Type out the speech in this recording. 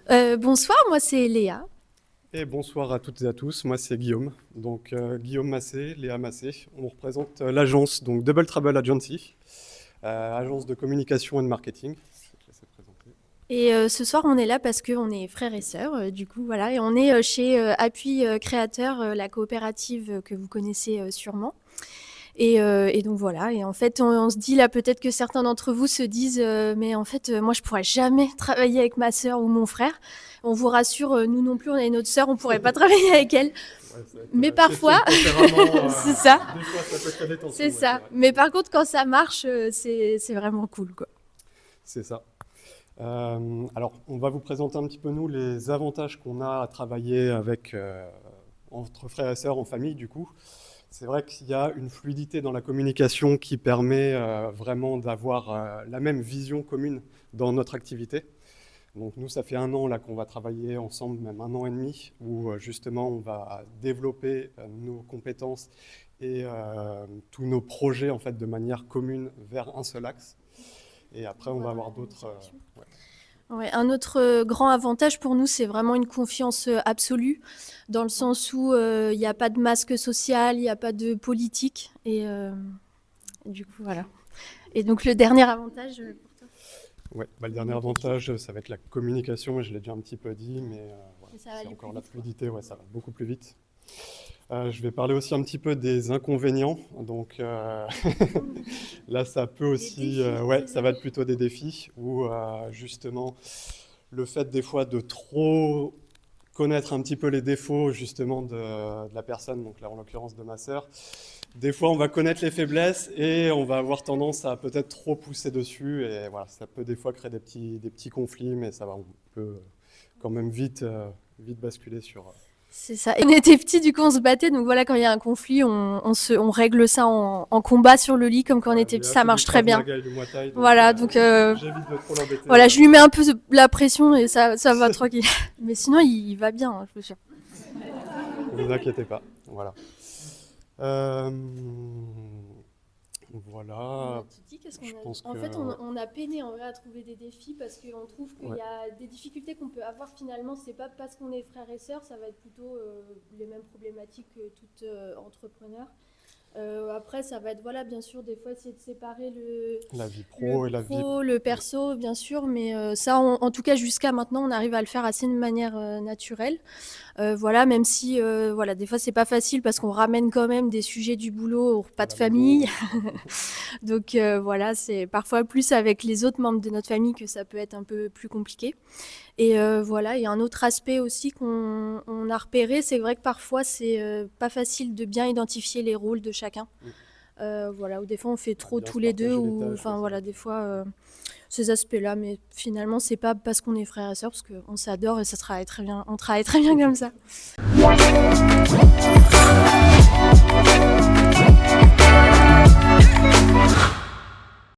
Bonsoir, moi c'est Léa. Et bonsoir à toutes et à tous, moi c'est Guillaume, donc Guillaume Massé, Léa Massé. On représente l'agence, donc Double Trouble Agency, agence de communication et de marketing. Je vais te laisser présenter. Et ce soir on est là parce qu'on est frères et sœurs, du coup voilà, et on est chez Appui Créateur, la coopérative que vous connaissez sûrement. Et donc voilà, et en fait on se dit là peut-être que certains d'entre vous se disent mais en fait moi je pourrais jamais travailler avec ma sœur ou mon frère. On vous rassure, nous non plus on a une autre sœur, on pourrait pas travailler avec elle. Ouais, ça va être, Mais question de parfois, tempérament, c'est ça, des fois ça peut créer des tensions, c'est ouais, c'est ça. vrai. Mais par contre quand ça marche, c'est vraiment cool quoi. C'est ça. Alors, on va vous présenter un petit peu, nous, les avantages qu'on a à travailler avec, entre frères et sœurs en famille, du coup. C'est vrai qu'il y a une fluidité dans la communication qui permet vraiment d'avoir la même vision commune dans notre activité. Donc nous, ça fait 1 an là qu'on va travailler ensemble, même 1 an et demi, où justement on va développer nos compétences et tous nos projets en fait de manière commune vers un seul axe. Et après, on va avoir d'autres. Ouais. Ouais, un autre grand avantage pour nous, c'est vraiment une confiance absolue, dans le sens où il n'y a pas de masque social, il n'y a pas de politique. Et du coup, voilà. Et donc, le dernier avantage pour toi, Ouais, le dernier avantage, ça va être la communication, et je l'ai déjà un petit peu dit, mais voilà, ça va c'est aller encore plus la vite, quoi. fluidité, ouais, ça va beaucoup plus vite. Je vais parler aussi un petit peu des inconvénients. Donc là, ça peut aussi, défis, ouais, ça va désolé. être plutôt des défis où justement le fait des fois de trop connaître un petit peu les défauts justement de la personne, donc là en l'occurrence de ma sœur. Des fois, on va connaître les faiblesses et on va avoir tendance à peut-être trop pousser dessus. Et voilà, ça peut des fois créer des petits conflits, mais ça va, on peut quand même vite basculer sur. C'est ça. Et on était petits, du coup, on se battait. Donc voilà, quand il y a un conflit, on règle ça en combat sur le lit, comme quand on Voilà, était Léa petits. Ça fait du marche très Krav bien. Maga et du Muay Thai, donc Voilà, donc j'évite de trop l'embêter. voilà, je lui mets un peu la pression et ça va tranquille. Mais sinon, il va bien, hein, je vous jure. Ne vous inquiétez pas. Voilà. Euh, voilà. Tu te dis qu'est-ce qu'on Je pense a... En que. fait, on a peiné en vrai à trouver des défis parce qu'on trouve qu'il Ouais. y a des difficultés qu'on peut avoir finalement. C'est pas parce qu'on est frères et sœurs, ça va être plutôt les mêmes problématiques que tout entrepreneur. Après, ça va être, voilà, bien sûr, des fois essayer de séparer La vie le pro et la vie. pro, le perso, bien sûr, mais ça, en tout cas, jusqu'à maintenant, on arrive à le faire assez de manière naturelle. Voilà, même si, voilà, des fois, c'est pas facile parce qu'on ramène quand même des sujets du boulot au repas À de la maison. famille. Donc voilà, c'est parfois plus avec les autres membres de notre famille que ça peut être un peu plus compliqué. Et voilà, il y a un autre aspect aussi qu'on a repéré, c'est vrai que parfois c'est pas facile de bien identifier les rôles de chacun. Voilà, ou des fois on fait trop Bien tous se les deux, partager les ou tâches, ouais, enfin c'est vrai voilà, que. des fois ces aspects-là, mais finalement c'est pas parce qu'on est frères et sœurs, parce qu'on s'adore et ça travaille très bien, on travaille très bien comme ça.